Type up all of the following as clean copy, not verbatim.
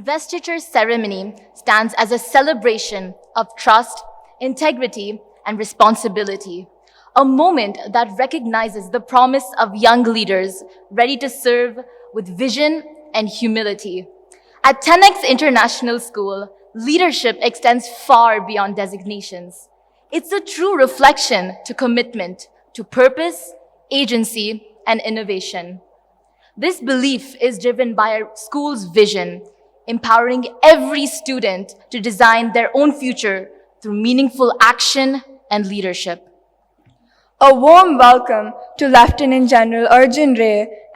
Investiture Ceremony stands as a celebration of trust, integrity, and responsibility, a moment that recognizes the promise of young leaders ready to serve with vision and humility. At 10X International School, leadership extends far beyond designations. It's a true reflection to commitment to purpose, agency, and innovation. This belief is driven by our school's vision, empowering every student to design their own future through meaningful action and leadership. A warm welcome to Lieutenant General Arjun,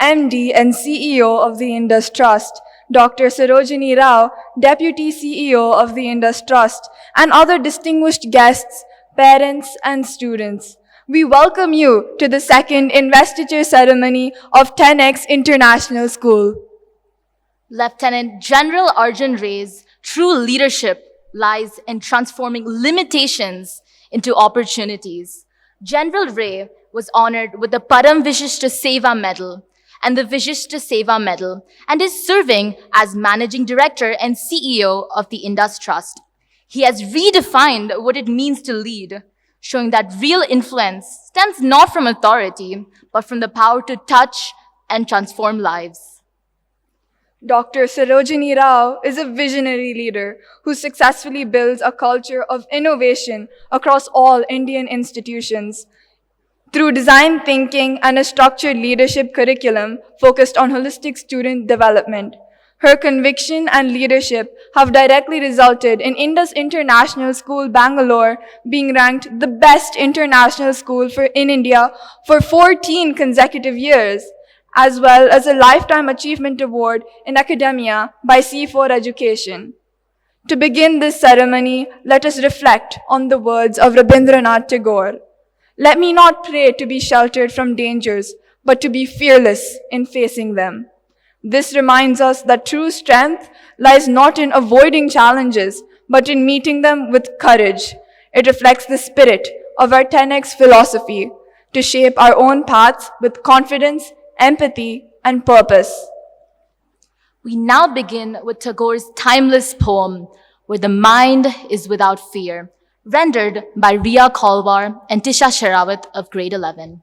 MD and CEO of the Indus Trust, Dr. Sarojini Rao, Deputy CEO of the Indus Trust, and other distinguished guests, parents, and students. We welcome you to the second investiture ceremony of 10X International School. Lieutenant General Arjun Ray's true leadership lies in transforming limitations into opportunities. General Ray was honored with the Param Vishishta Seva Medal and the Vishishta Seva Medal and is serving as Managing Director and CEO of the Indus Trust. He has redefined what it means to lead, showing that real influence stems not from authority, but from the power to touch and transform lives. Dr. Sarojini Rao is a visionary leader who successfully builds a culture of innovation across all Indian institutions. Through design thinking and a structured leadership curriculum focused on holistic student development, her conviction and leadership have directly resulted in Indus International School, Bengaluru being ranked the best international school in India for 14 consecutive years, as well as a Lifetime Achievement Award in Academia by C4 Education. To begin this ceremony, let us reflect on the words of Rabindranath Tagore. Let me not pray to be sheltered from dangers, but to be fearless in facing them. This reminds us that true strength lies not in avoiding challenges, but in meeting them with courage. It reflects the spirit of our 10X philosophy to shape our own paths with confidence, empathy, and purpose. We now begin with Tagore's timeless poem, Where the Mind is Without Fear, rendered by Riya Kalwar and Tisha Sherawat of grade 11.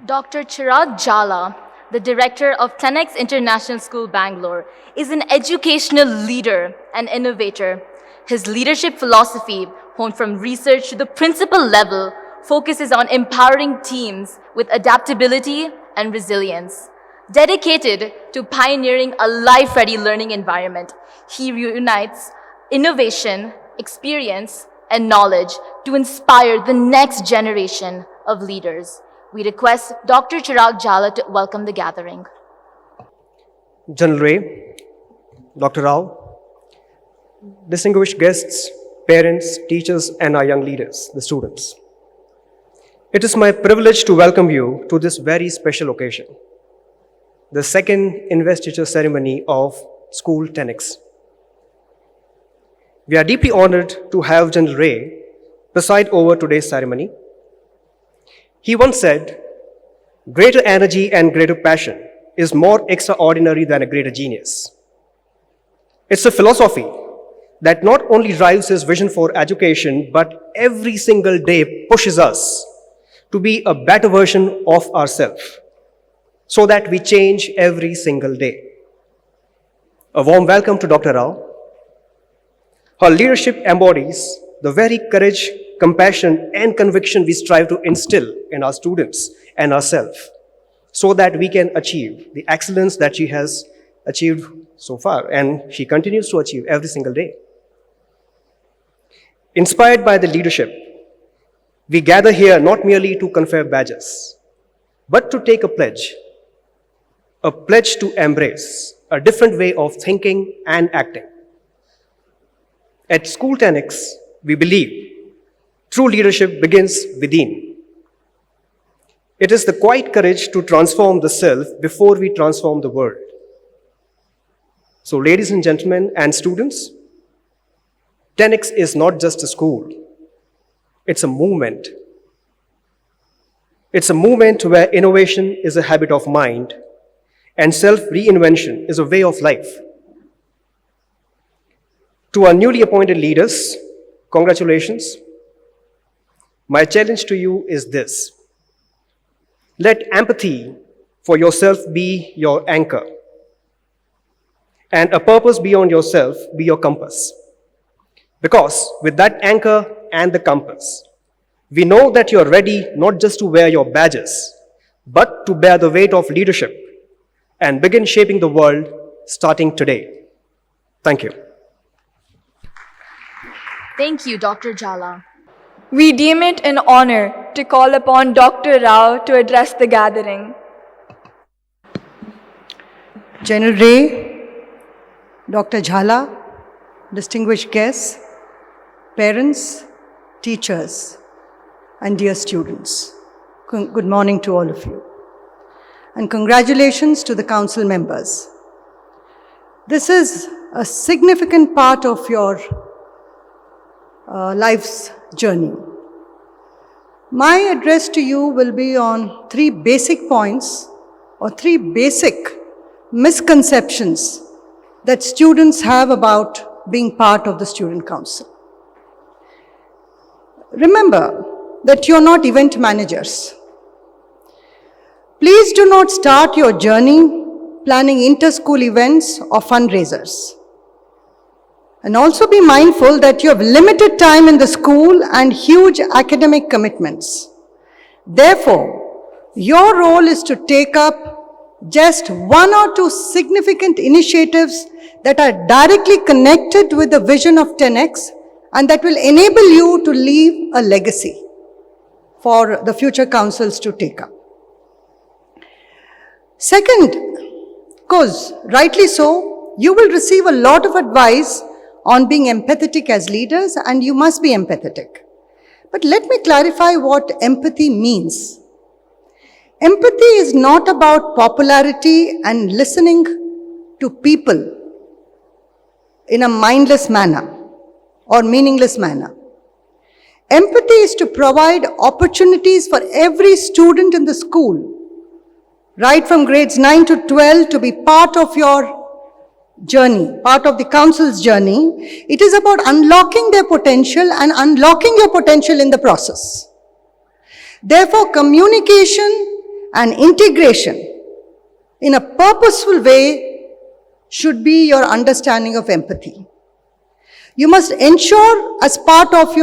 Dr. Chirag Jhala, the director of 10X International School, Bangalore, is an educational leader and innovator. His leadership philosophy, honed from research to the principal level, focuses on empowering teams with adaptability and resilience. Dedicated to pioneering a life-ready learning environment, he reunites innovation, experience, and knowledge to inspire the next generation of leaders. We request Dr. Chirag Jhala to welcome the gathering. General Ray, Dr. Rao, distinguished guests, parents, teachers, and our young leaders, the students. It is my privilege to welcome you to this very special occasion, the second Investiture Ceremony of School 10X. We are deeply honored to have General Ray preside over today's ceremony. He once said, "Greater energy and greater passion is more extraordinary than a greater genius." It's a philosophy that not only drives his vision for education, but every single day pushes us to be a better version of ourselves, so that we change every single day. A warm welcome to Dr. Rao. Her leadership embodies the very courage, compassion, and conviction we strive to instill in our students and ourselves, so that we can achieve the excellence that she has achieved so far, and she continues to achieve every single day. Inspired by the leadership, we gather here not merely to confer badges, but to take a pledge to embrace a different way of thinking and acting. At School 10X, we believe true leadership begins within. It is the quiet courage to transform the self before we transform the world. So, ladies and gentlemen and students, 10X is not just a school. It's a movement. It's a movement where innovation is a habit of mind and self-reinvention is a way of life. To our newly appointed leaders, congratulations. My challenge to you is this: let empathy for yourself be your anchor, and a purpose beyond yourself be your compass. Because with that anchor and the compass, we know that you're ready not just to wear your badges, but to bear the weight of leadership and begin shaping the world starting today. Thank you. Thank you, Dr. Jhala. We deem it an honor to call upon Dr. Rao to address the gathering. General Ray, Dr. Jhala, distinguished guests, parents, teachers, and dear students, good morning to all of you. And congratulations to the council members. This is a significant part of your life's journey. My address to you will be on 3 basic points or 3 basic misconceptions that students have about being part of the student council. Remember that you're not event managers. Please do not start your journey planning inter-school events or fundraisers. And also be mindful that you have limited time in the school and huge academic commitments. Therefore, your role is to take up just 1 or 2 significant initiatives that are directly connected with the vision of 10X and that will enable you to leave a legacy for the future councils to take up. Second, because rightly so, you will receive a lot of advice on being empathetic as leaders, and you must be empathetic. But let me clarify what empathy means. Empathy is not about popularity and listening to people in a mindless manner or meaningless manner. Empathy is to provide opportunities for every student in the school, right from grades 9 to 12, to be part of your journey, part of the council's journey. It is about unlocking their potential and unlocking your potential in the process. Therefore, communication and integration in a purposeful way should be your understanding of empathy. You must ensure as part of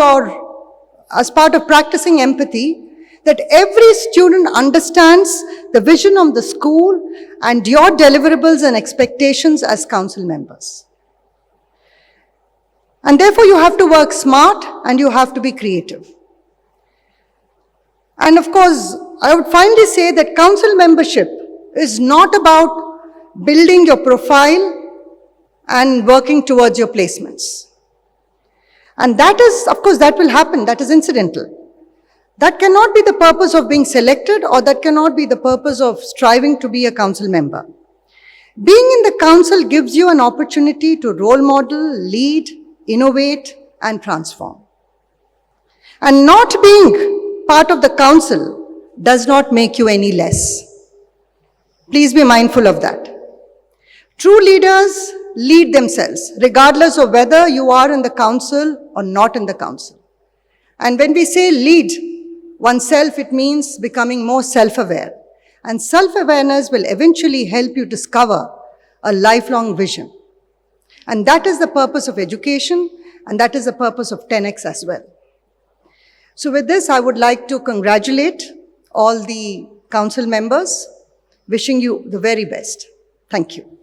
practicing empathy that every student understands the vision of the school and your deliverables and expectations as council members. And therefore you have to work smart and you have to be creative. And of course, I would finally say that council membership is not about building your profile and working towards your placements. And that is, of course, that will happen, that is incidental. That cannot be the purpose of being selected, or that cannot be the purpose of striving to be a council member. Being in the council gives you an opportunity to role model, lead, innovate, and transform. And not being part of the council does not make you any less. Please be mindful of that. True leaders lead themselves, regardless of whether you are in the council or not in the council. And when we say lead oneself, it means becoming more self-aware. And self-awareness will eventually help you discover a lifelong vision. And that is the purpose of education, and that is the purpose of 10X as well. So with this, I would like to congratulate all the council members, wishing you the very best. Thank you.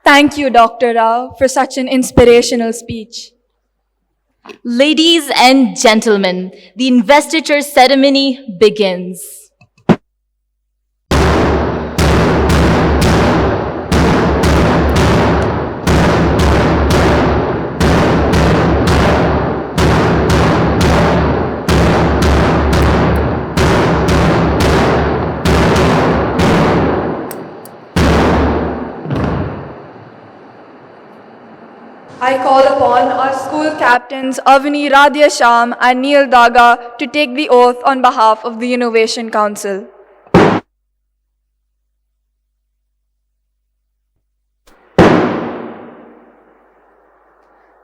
Thank you, Dr. Rao, for such an inspirational speech. Ladies and gentlemen, the Investiture Ceremony begins. I call upon our school captains Avani Radhya Sham and Neil Daga to take the oath on behalf of the Innovation Council.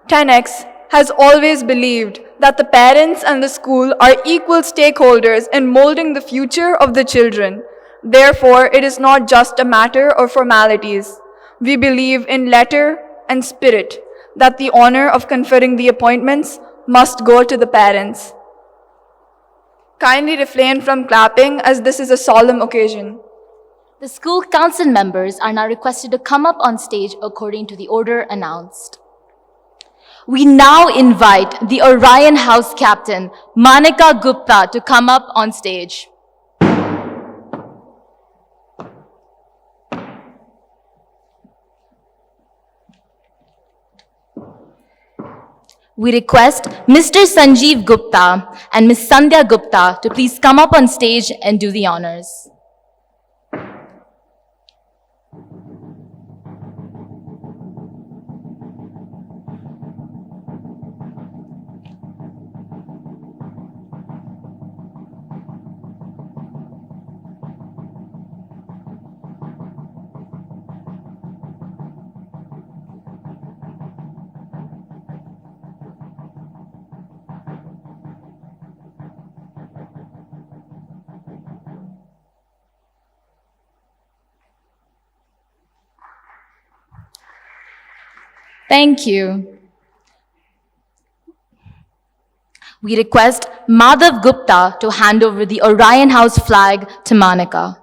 TenX has always believed that the parents and the school are equal stakeholders in molding the future of the children. Therefore, it is not just a matter of formalities. We believe in letter and spirit, that the honor of conferring the appointments must go to the parents. Kindly refrain from clapping, as this is a solemn occasion. The school council members are now requested to come up on stage according to the order announced. We now invite the Orion House captain, Manika Gupta, to come up on stage. We request Mr. Sanjeev Gupta and Ms. Sandhya Gupta to please come up on stage and do the honors. Thank you. We request Madhav Gupta to hand over the Orion House flag to Manika.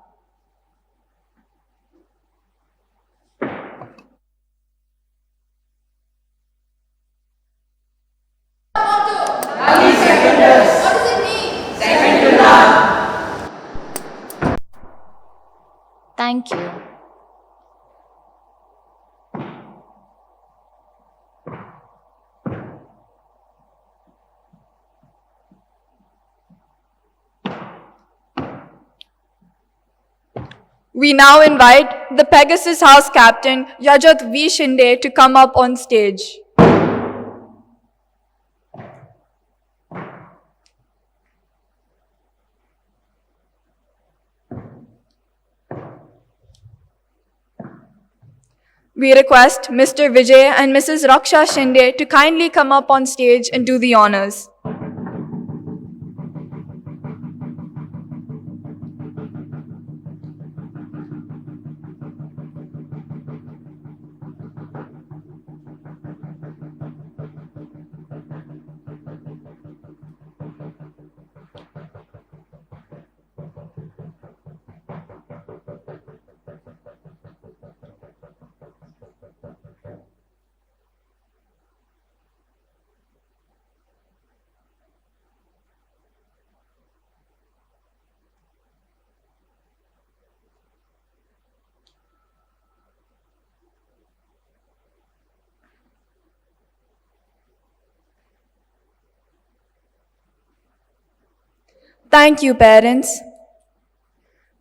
Thank you. We now invite the Pegasus House captain, Yajat V. Shinde, to come up on stage. We request Mr. Vijay and Mrs. Raksha Shinde to kindly come up on stage and do the honors. Thank you, parents.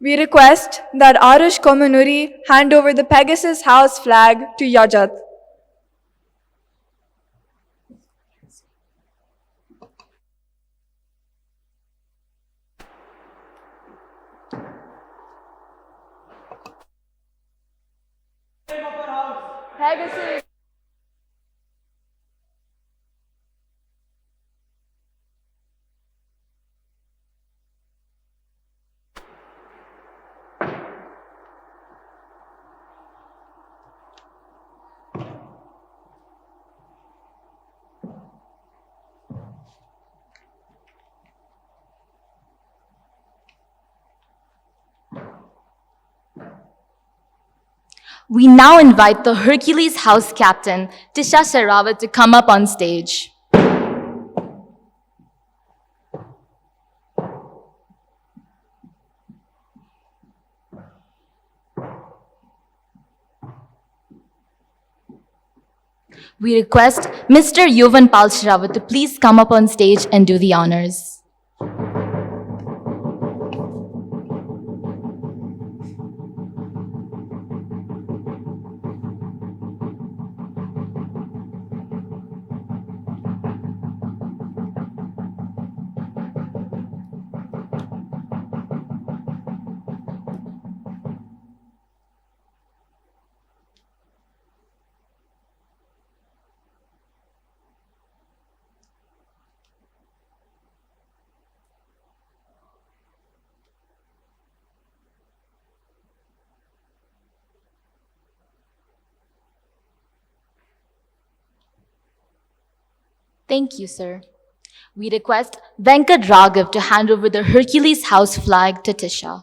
We request that Arush Komanuri hand over the Pegasus House flag to Yajat. Pegasus. We now invite the Hercules House Captain, Tisha Sherawat, to come up on stage. We request Mr. Yovan Pal Sherawat to please come up on stage and do the honors. Thank you, sir. We request Venkat Raghav to hand over the Hercules House flag to Tisha.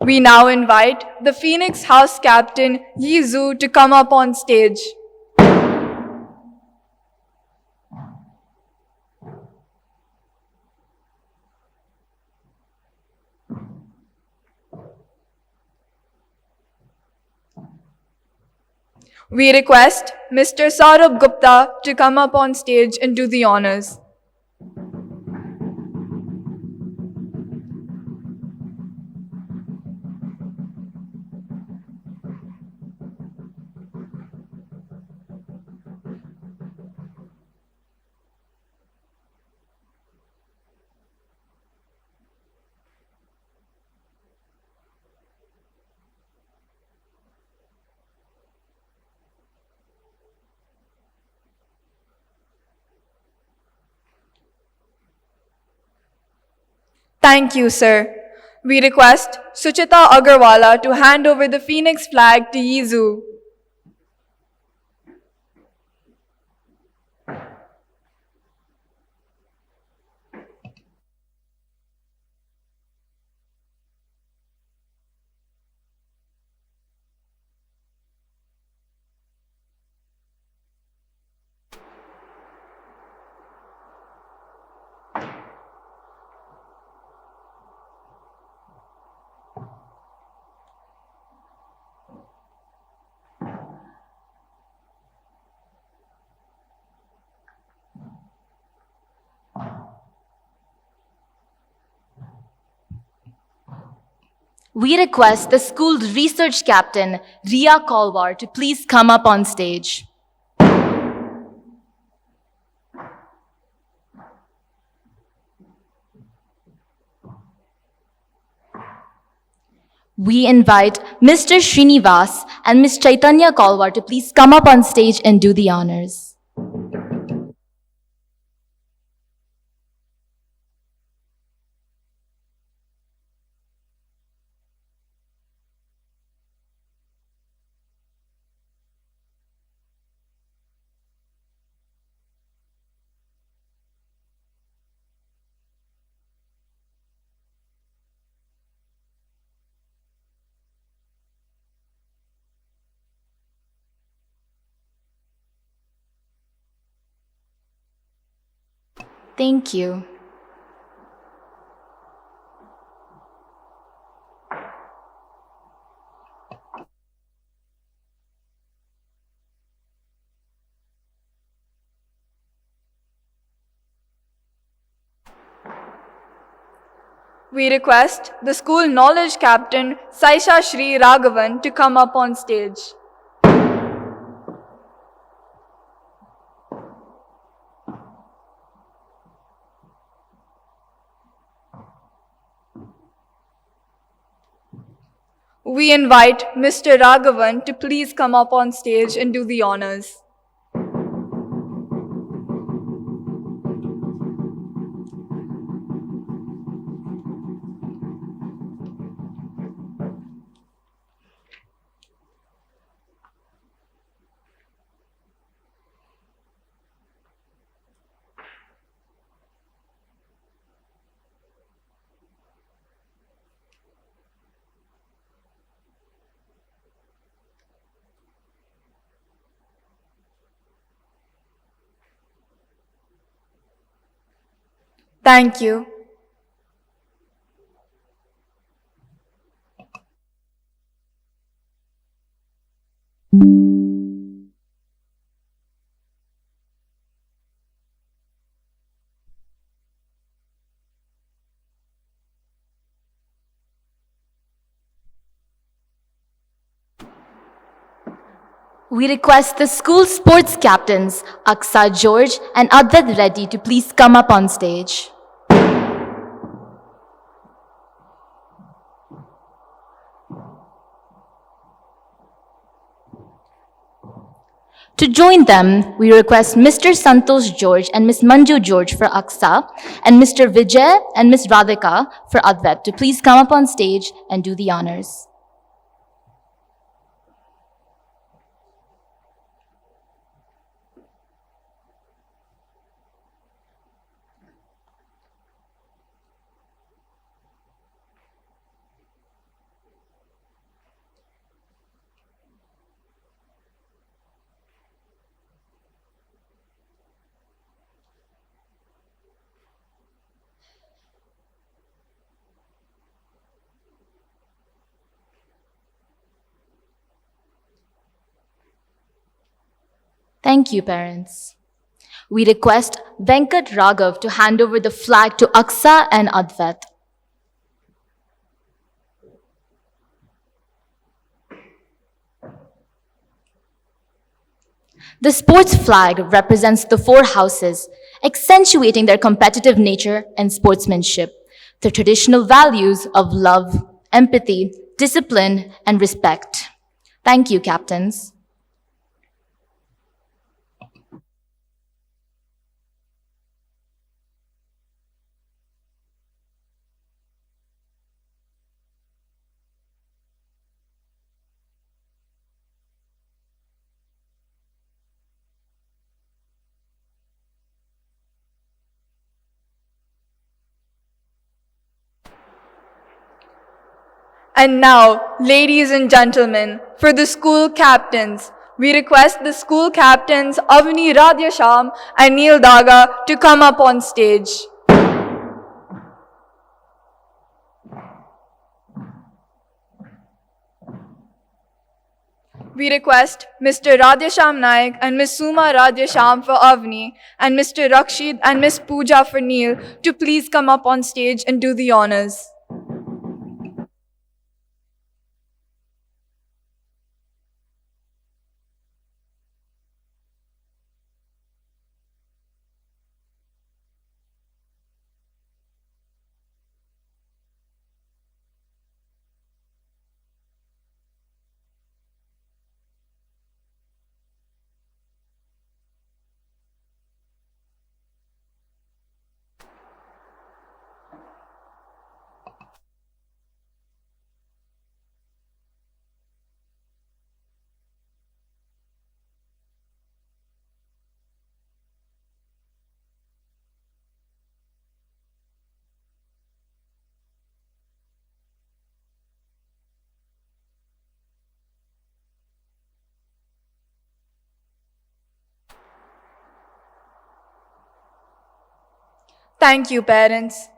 We now invite the Phoenix House Captain Yi Zhu to come up on stage. We request Mr. Saurabh Gupta to come up on stage and do the honors. Thank you, sir. We request Suchita Agarwala to hand over the Phoenix flag to Yi Zhu. We request the school's research captain, Ria Kalwar, to please come up on stage. We invite Mr. Srinivas and Ms. Chaitanya Kalwar to please come up on stage and do the honors. Thank you. We request the school knowledge captain Saisha Shri Raghavan to come up on stage. We invite Mr. Raghavan to please come up on stage and do the honors. Thank you. We request the school sports captains Aksa George and Advait Reddy to please come up on stage. To join them, we request Mr. Santosh George and Ms. Manju George for Aksa and Mr. Vijay and Ms. Radhika for Advait to please come up on stage and do the honors. Thank you, parents. We request Venkat Raghav to hand over the flag to Aksa and Advait. The sports flag represents the four houses, accentuating their competitive nature and sportsmanship, the traditional values of love, empathy, discipline, and respect. Thank you, captains. And now, ladies and gentlemen, for the school captains, we request the school captains Avni Radhyasham and Neil Daga to come up on stage. We request Mr. Radhyasham Naik and Ms. Suma Radhyasham for Avni and Mr. Rakshid and Ms. Pooja for Neil to please come up on stage and do the honors. Thank you, parents.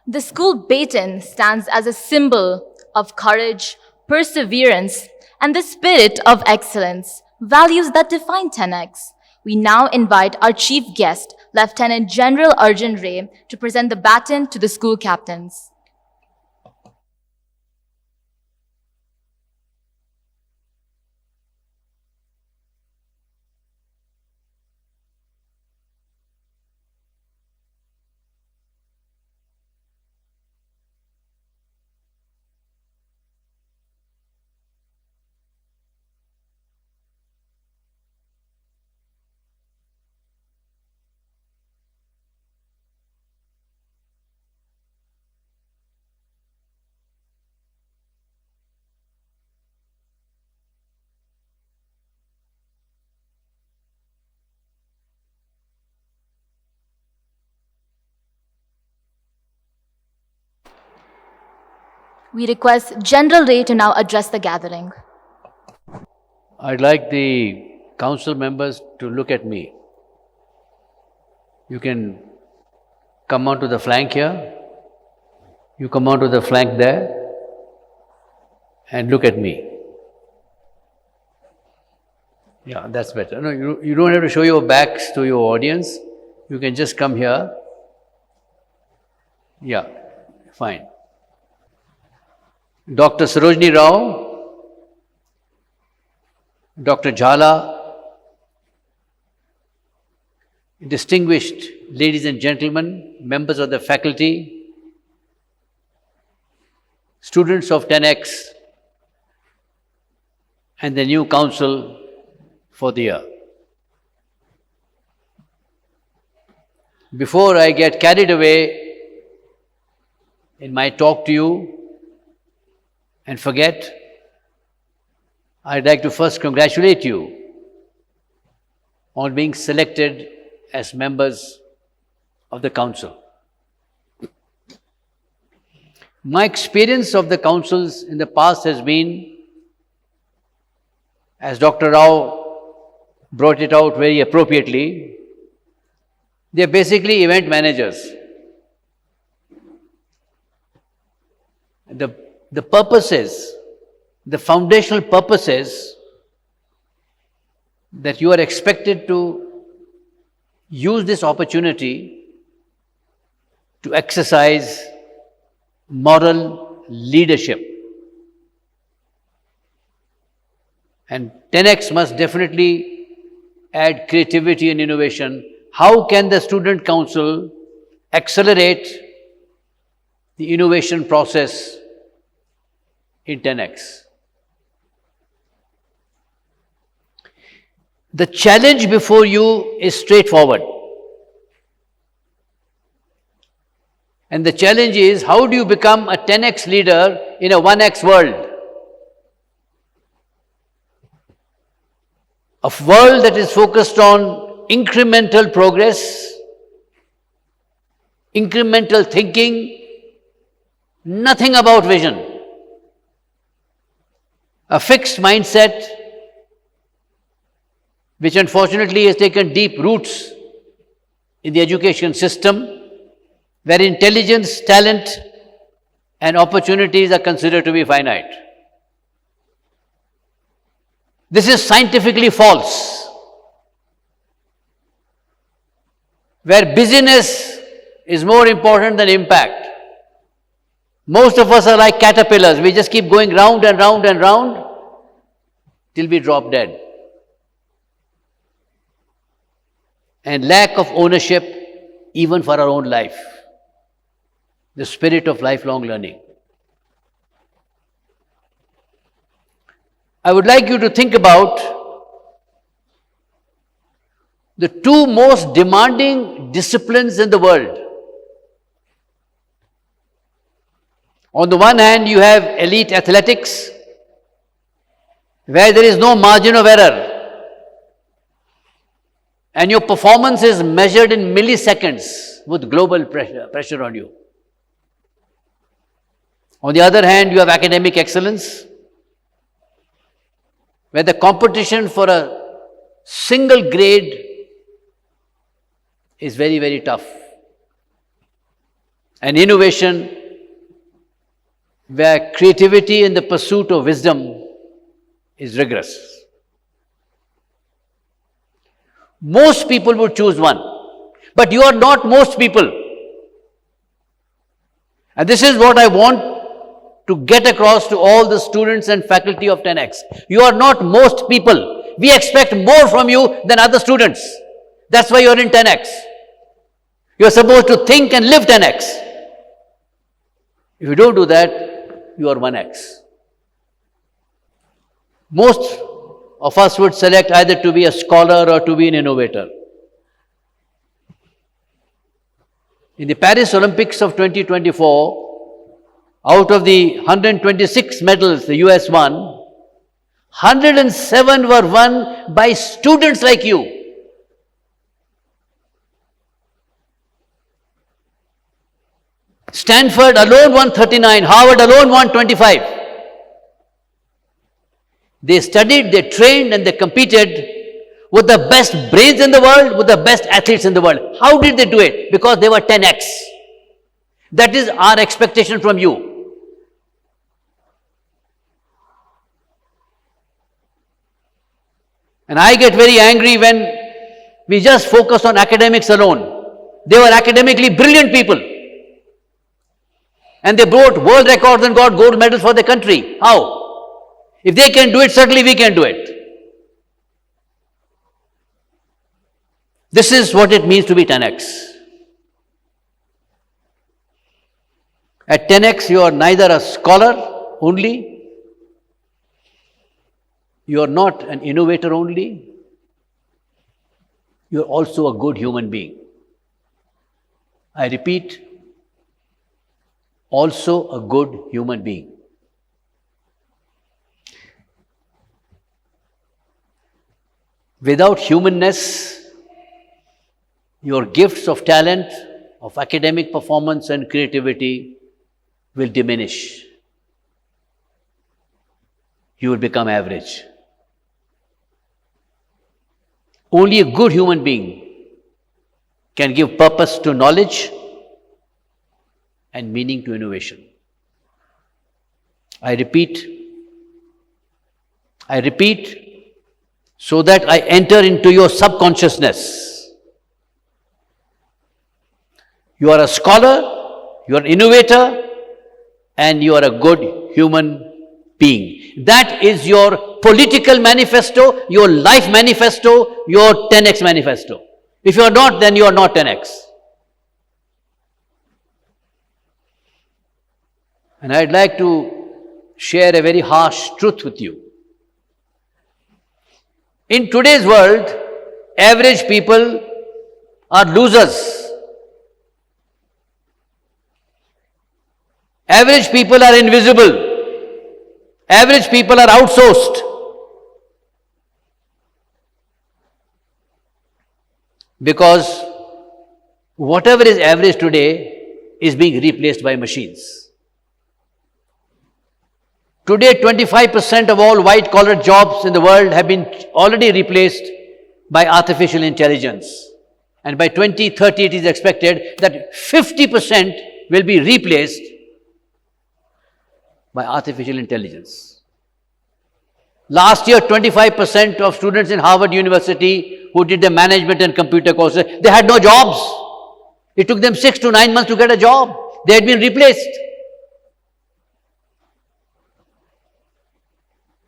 The school baton stands as a symbol of courage, perseverance, and the spirit of excellence, values that define 10X. We now invite our chief guest, Lieutenant General Arjun Ray, to present the baton to the school captains. We request General Ray to now address the gathering. I'd like the council members to look at me. You can come onto the flank here. You come onto the flank there and look at me. Yeah, that's better. No, you don't have to show your backs to your audience. You can just come here. Yeah, fine. Dr. Sarojini Rao, Dr. Jhala, distinguished ladies and gentlemen, members of the faculty, students of 10X, and the new council for the year. Before I get carried away in my talk to you and forget, I'd like to first congratulate you on being selected as members of the council. My experience of the councils in the past has been, as Dr. Rao brought it out very appropriately, they are basically event managers. The purposes, the foundational purposes that you are expected to use this opportunity to exercise moral leadership. And 10X must definitely add creativity and innovation. How can the Student Council accelerate the innovation process in 10X? The challenge before you is straightforward. And the challenge is, how do you become a 10X leader in a 1X world? A world that is focused on incremental progress, incremental thinking, nothing about vision. A fixed mindset, which unfortunately has taken deep roots in the education system, where intelligence, talent, and opportunities are considered to be finite. This is scientifically false, where busyness is more important than impact. Most of us are like caterpillars. We just keep going round and round and round till we drop dead. And lack of ownership even for our own life. The spirit of lifelong learning. I would like you to think about the two most demanding disciplines in the world. On the one hand, you have elite athletics, where there is no margin of error, and your performance is measured in milliseconds with global pressure on you. On the other hand, you have academic excellence, where the competition for a single grade is very, very tough. And innovation, where creativity in the pursuit of wisdom is rigorous. Most people would choose one, but you are not most people. And this is what I want to get across to all the students and faculty of 10X. You are not most people. We expect more from you than other students. That's why you are in 10X. You are supposed to think and live 10X. If you don't do that, you are 1X. Most of us would select either to be a scholar or to be an innovator. In the Paris Olympics of 2024, out of the 126 medals the US won, 107 were won by students like you. Stanford alone won 39, Harvard alone won 25. They studied, they trained, and they competed with the best brains in the world, with the best athletes in the world. How did they do it? Because they were 10X. That is our expectation from you. And I get very angry when we just focus on academics alone. They were academically brilliant people. And they broke world records and got gold medals for their country. How? If they can do it, certainly we can do it. This is what it means to be 10X. At 10X, you are neither a scholar only, you are not an innovator only, you are also a good human being. I repeat, also a good human being. Without humanness, your gifts of talent, of academic performance and creativity will diminish. You will become average. Only a good human being can give purpose to knowledge and meaning to innovation. I repeat, so that I enter into your subconsciousness. You are a scholar, you are an innovator, and you are a good human being. That is your political manifesto, your life manifesto, your 10X manifesto. If you are not, then you are not 10X. And I'd like to share a very harsh truth with you. In today's world, average people are losers. Average people are invisible. Average people are outsourced. Because whatever is average today is being replaced by machines. Today, 25% of all white-collar jobs in the world have been already replaced by artificial intelligence. And by 2030, it is expected that 50% will be replaced by artificial intelligence. Last year, 25% of students in Harvard University who did the management and computer courses, they had no jobs. It took them 6 to 9 months to get a job. They had been replaced.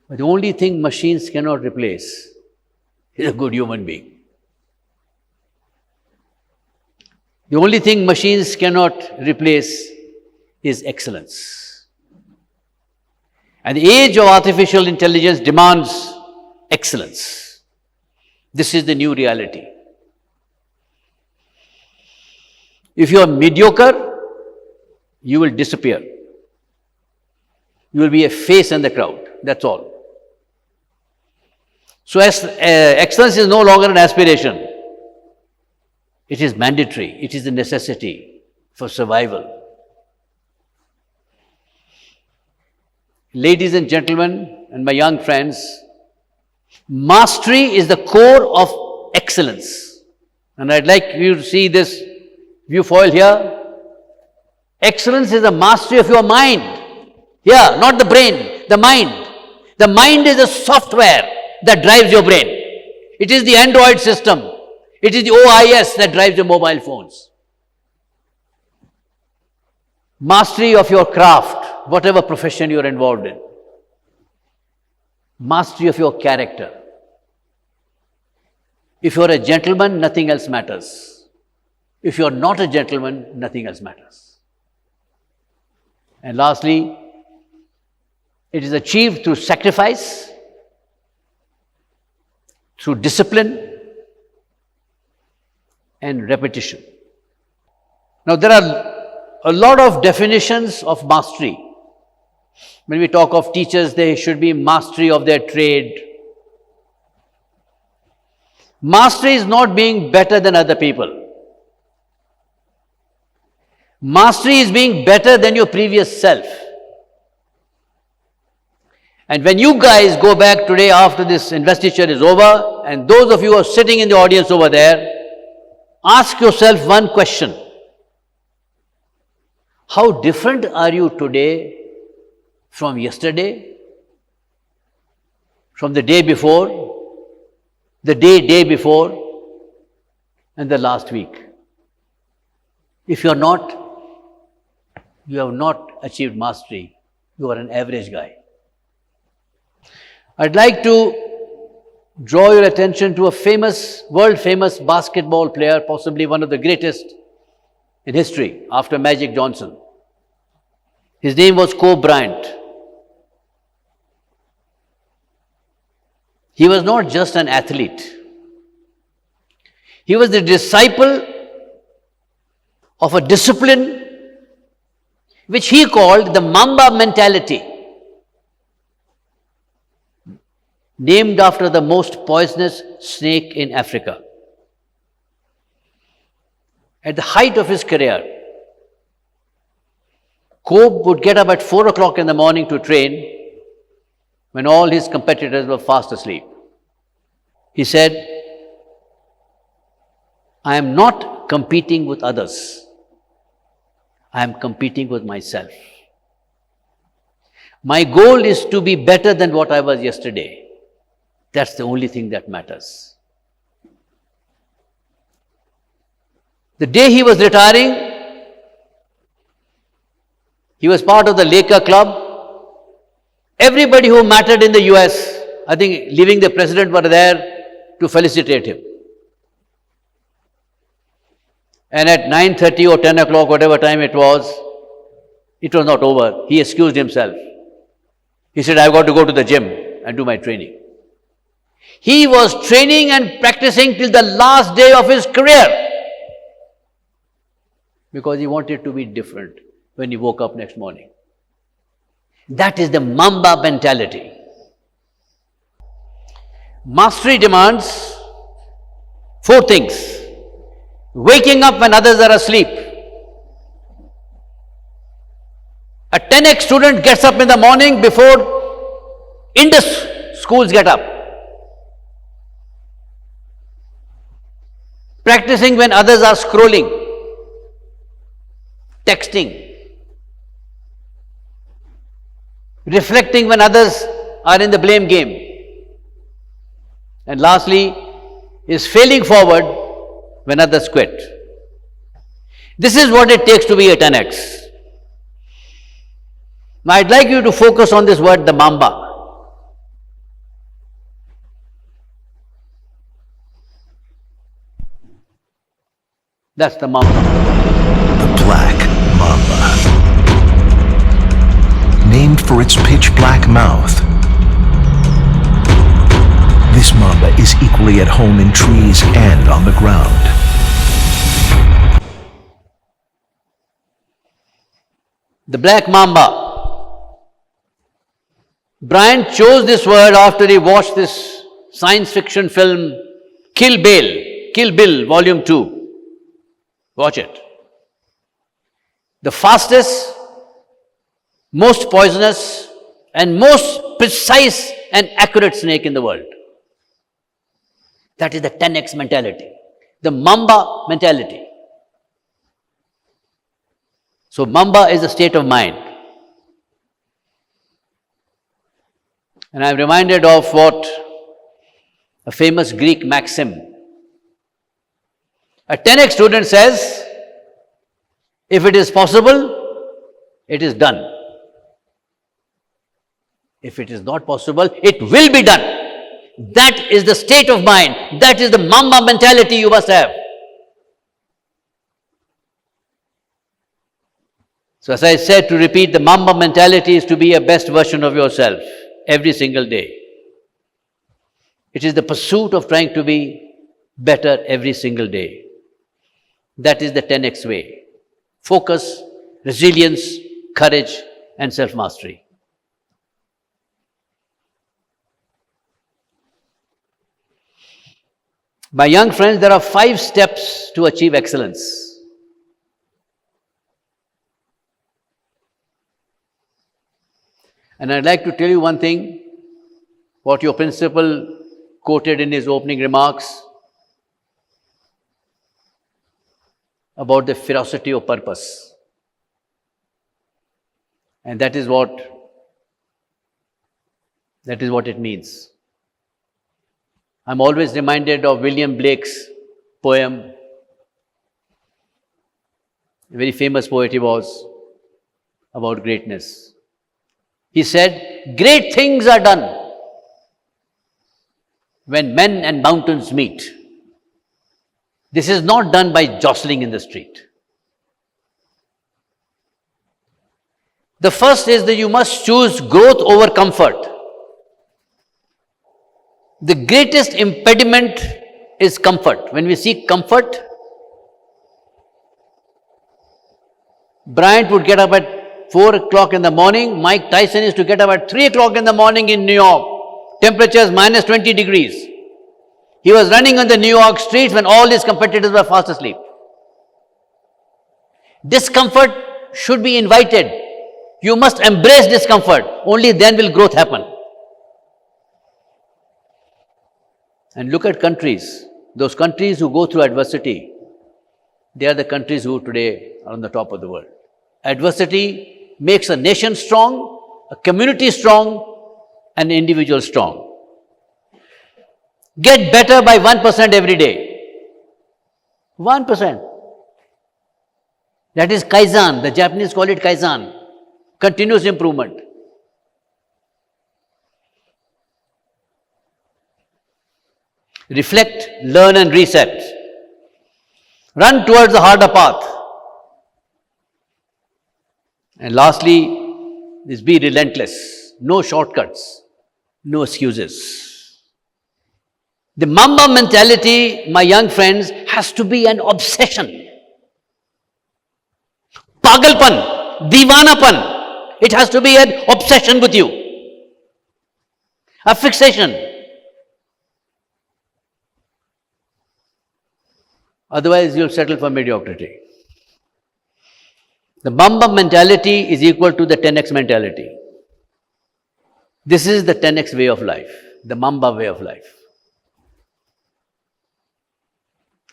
But the only thing machines cannot replace is a good human being. The only thing machines cannot replace is excellence. And the age of artificial intelligence demands excellence. This is the new reality. If you are mediocre, you will disappear. You will be a face in the crowd. That's all. So excellence is no longer an aspiration. It is mandatory. It is a necessity for survival. Ladies and gentlemen, and my young friends, Mastery is the core of excellence. And I'd like you to see this viewfoil here. Excellence is the mastery of your mind. Here, not the brain, the mind. The mind is the software that drives your brain. It is the Android system. It is the OIS that drives your mobile phones. Mastery of your craft, whatever profession you're involved in. Mastery of your character. If you're a gentleman, nothing else matters. If you're not a gentleman, nothing else matters. And lastly, it is achieved through sacrifice, through discipline and repetition. Now, there are a lot of definitions of mastery. When we talk of teachers, they should be mastery of their trade. Mastery is not being better than other people. Mastery is being better than your previous self. And when you guys go back today after this investiture is over, and those of you who are sitting in the audience over there, ask yourself one question. How different are you today from yesterday, from the day before, the day before, and the last week? If you are not, you have not achieved mastery. You are an average guy. I'd like to draw your attention to a world famous basketball player, possibly one of the greatest in history after Magic Johnson. His name was Kobe Bryant. He was not just an athlete. He was the disciple of a discipline which he called the Mamba mentality, named after the most poisonous snake in Africa. At the height of his career, Kobe would get up at 4 o'clock in the morning to train when all his competitors were fast asleep. He said, I am not competing with others. I am competing with myself. My goal is to be better than what I was yesterday. That's the only thing that matters. The day he was retiring, he was part of the Laker club. Everybody who mattered in the US, I think leaving the president, were there to felicitate him. And at 9:30 or 10 o'clock, whatever time it was not over. He excused himself. He said, I've got to go to the gym and do my training. He was training and practicing till the last day of his career because he wanted to be different when he woke up next morning. That is the Mamba mentality. Mastery demands 4 things. Waking up when others are asleep. A 10x student gets up in the morning before Indus schools get up. Practicing when others are scrolling, texting. Reflecting when others are in the blame game. And lastly, is failing forward when others quit. This is what it takes to be a 10x. Now I'd like you to focus on this word, the Mamba. That's the Mamba. The Black Mamba. Named for its pitch-black mouth, this mamba is equally at home in trees and on the ground. The Black Mamba. Bryant chose this word after he watched this science fiction film, Kill Bill, Volume 2. Watch it. The fastest, most poisonous, and most precise and accurate snake in the world. That is the 10x mentality, the Mamba mentality. So Mamba is a state of mind. And I'm reminded of what a famous Greek maxim. A 10x student says, if it is possible, it is done. If it is not possible, it will be done. That is the state of mind. That is the Mamba mentality you must have. So as I said, to repeat, the Mamba mentality is to be a best version of yourself every single day. It is the pursuit of trying to be better every single day. That is the 10x way. Focus, resilience, courage, and self-mastery. My young friends, there are 5 steps to achieve excellence. And I'd like to tell you one thing, what your principal quoted in his opening remarks about the ferocity of purpose. And that is what it means. I'm always reminded of William Blake's poem. A very famous poet he was, about greatness. He said, great things are done when men and mountains meet. This is not done by jostling in the street. The first is that you must choose growth over comfort. The greatest impediment is comfort. When we seek comfort, Bryant would get up at 4 o'clock in the morning. Mike Tyson is to get up at 3 o'clock in the morning in New York. Temperatures minus 20 degrees. He was running on the New York streets when all his competitors were fast asleep. Discomfort should be invited. You must embrace discomfort. Only then will growth happen. And look at countries. Those countries who go through adversity, they are the countries who today are on the top of the world. Adversity makes a nation strong, a community strong, and an individual strong. Get better by 1% every day. 1%. That is Kaizen. The Japanese call it Kaizen. Continuous improvement. Reflect, learn and reset. Run towards the harder path. And lastly, is be relentless. No shortcuts. No excuses. The Mamba mentality, my young friends, has to be an obsession. Pagalpan, Divanapan. It has to be an obsession with you. A fixation. Otherwise, you'll settle for mediocrity. The Mamba mentality is equal to the 10x mentality. This is the 10x way of life, the Mamba way of life.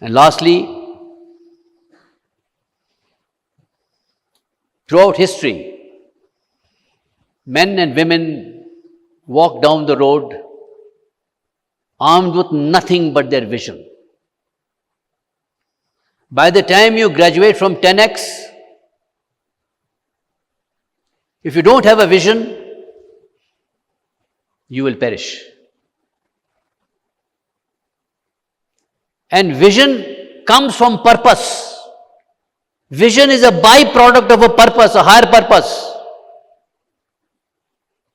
And lastly, throughout history, men and women walk down the road armed with nothing but their vision. By the time you graduate from 10x, if you don't have a vision, you will perish. And vision comes from purpose. Vision is a byproduct of a purpose, a higher purpose.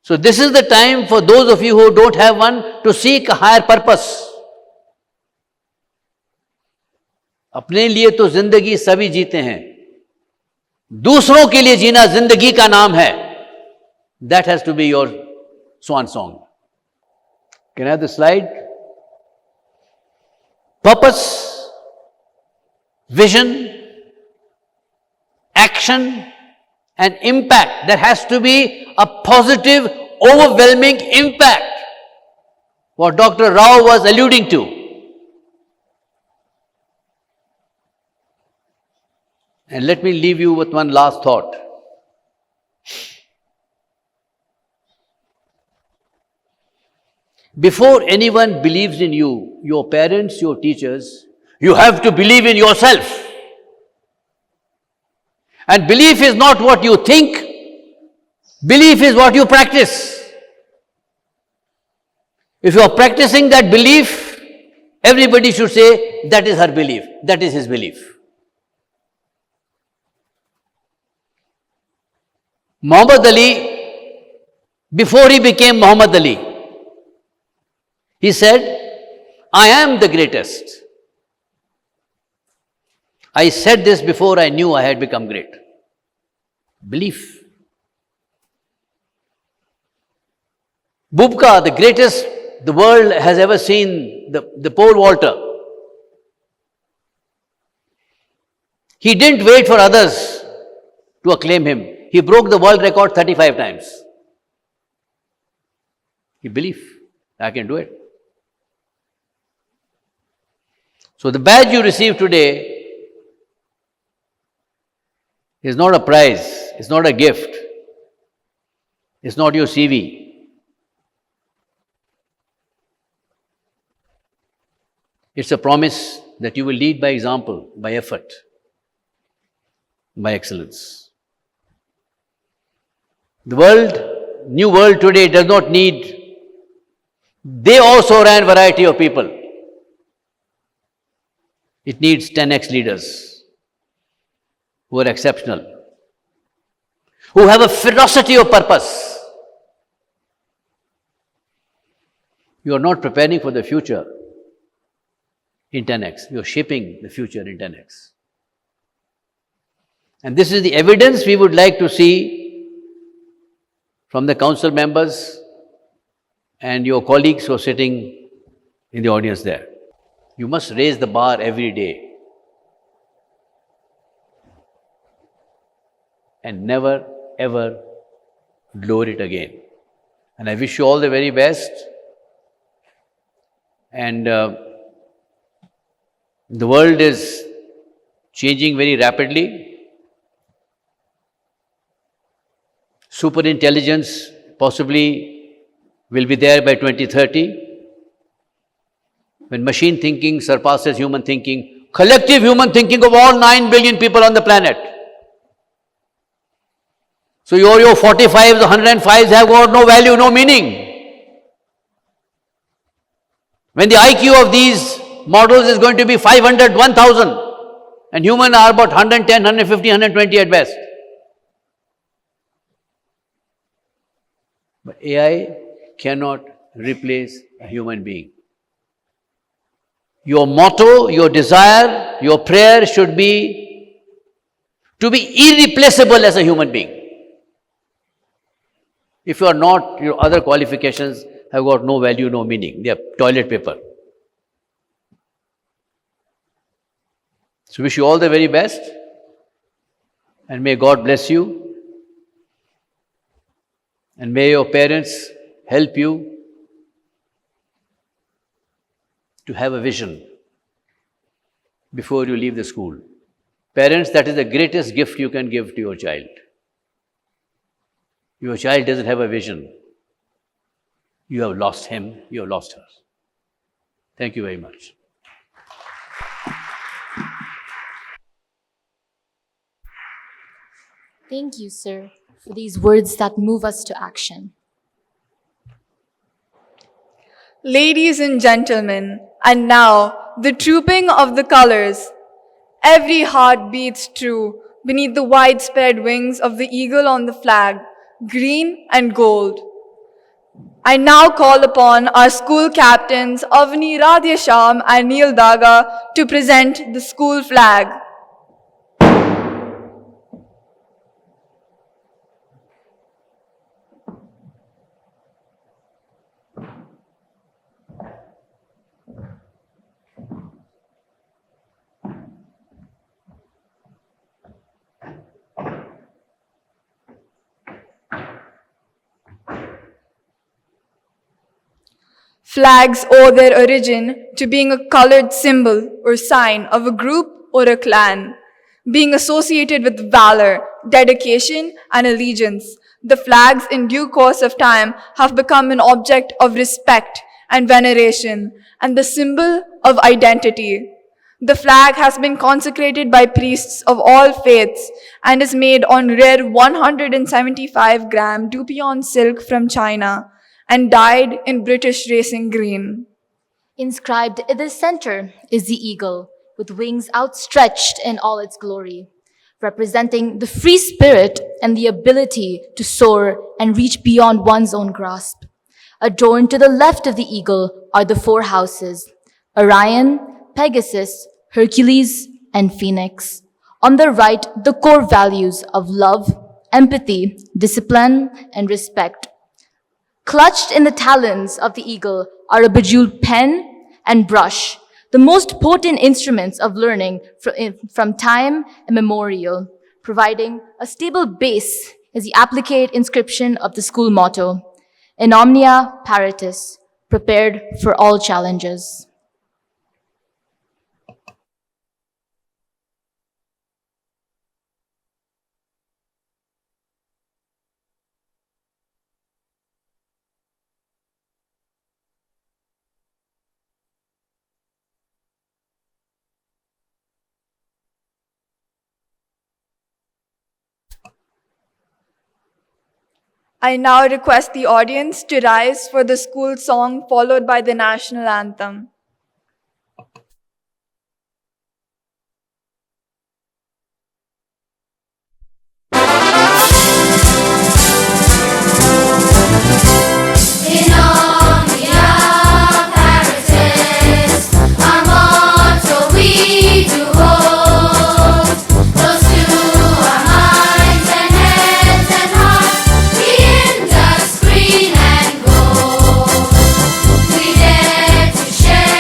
So this is the time for those of you who don't have one to seek a higher purpose. अपने लिए तो जिंदगी सभी जीते हैं, दूसरों के लिए जीना जिंदगी का नाम है. That has to be your swan song. Can I have the slide? Purpose, vision, action, and impact. There has to be a positive, overwhelming impact. What Dr. Rao was alluding to. And let me leave you with one last thought. Before anyone believes in you, your parents, your teachers, you have to believe in yourself. And belief is not what you think, belief is what you practice. If you are practicing that belief, everybody should say, that is her belief, that is his belief. Muhammad Ali, before he became Muhammad Ali, he said, I am the greatest. I said this before I knew I had become great. Belief. Bubka, the greatest the world has ever seen, the pole vaulter. He didn't wait for others to acclaim him. He broke the world record 35 times. He believed, I can do it. So the badge you receive today is not a prize, it's not a gift, it's not your CV. It's a promise that you will lead by example, by effort, by excellence. The new world today does not need, they also ran variety of people. It needs 10x leaders who are exceptional, who have a ferocity of purpose. You are not preparing for the future in 10x, you are shaping the future in 10x. And this is the evidence we would like to see from the council members and your colleagues who are sitting in the audience there. You must raise the bar every day and never ever lower it again. And I wish you all the very best. And the world is changing very rapidly. Superintelligence possibly will be there by 2030. When machine thinking surpasses human thinking, collective human thinking of all 9 billion people on the planet. So your 45s, 105s have got no value, no meaning. When the IQ of these models is going to be 500, 1000, and human are about 110, 150, 120 at best. But AI cannot replace a human being. Your motto, your desire, your prayer should be to be irreplaceable as a human being. If you are not, your other qualifications have got no value, no meaning. They are toilet paper. So wish you all the very best, and may God bless you, and may your parents help you to have a vision before you leave the school. Parents, that is the greatest gift you can give to your child. Your child doesn't have a vision. You have lost him, you have lost her. Thank you very much. Thank you, sir, for these words that move us to action. Ladies and gentlemen, and now the trooping of the colors. Every heart beats true beneath the widespread wings of the eagle on the flag, green and gold. I now call upon our school captains Avni Radhyasham and Neil Daga to present the school flag. Flags owe their origin to being a colored symbol or sign of a group or a clan. being associated with valor, dedication, and allegiance. The flags, in due course of time, have become an object of respect and veneration, and the symbol of identity. The flag has been consecrated by priests of all faiths and is made on rare 175-gram Dupion silk from China and dyed in British racing green. Inscribed in the center is the eagle, with wings outstretched in all its glory, representing the free spirit and the ability to soar and reach beyond one's own grasp. Adorned to the left of the eagle are the four houses: Orion, Pegasus, Hercules, and Phoenix. On the right, the core values of love, empathy, discipline, and respect. Clutched in the talons of the eagle are a bejeweled pen and brush, the most potent instruments of learning from time immemorial. Providing a stable base is the appliqued inscription of the school motto: In omnia paratus, prepared for all challenges. I now request the audience to rise for the school song followed by the national anthem. In omnia paratus, our motto we do hold. Close to our minds and heads and hearts, the Indus green and gold. We dare to share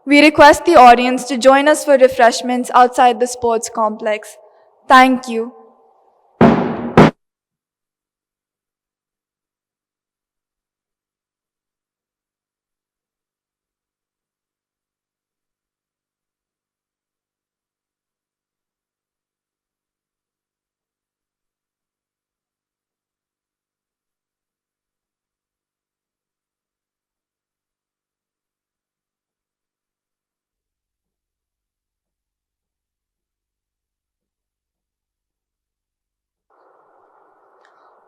We request the audience to join us for refreshments outside the sports complex. Thank you.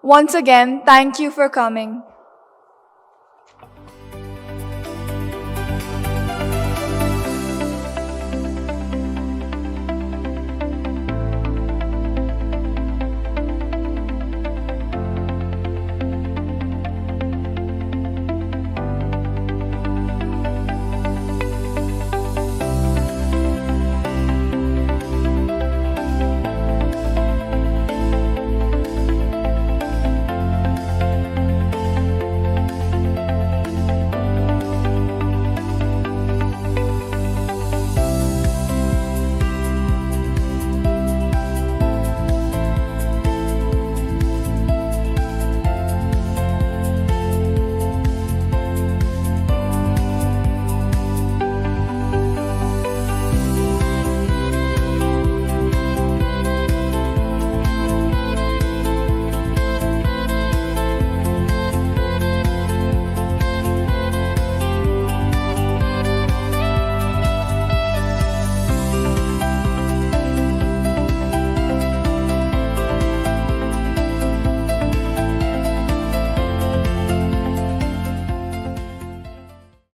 Once again, thank you for coming.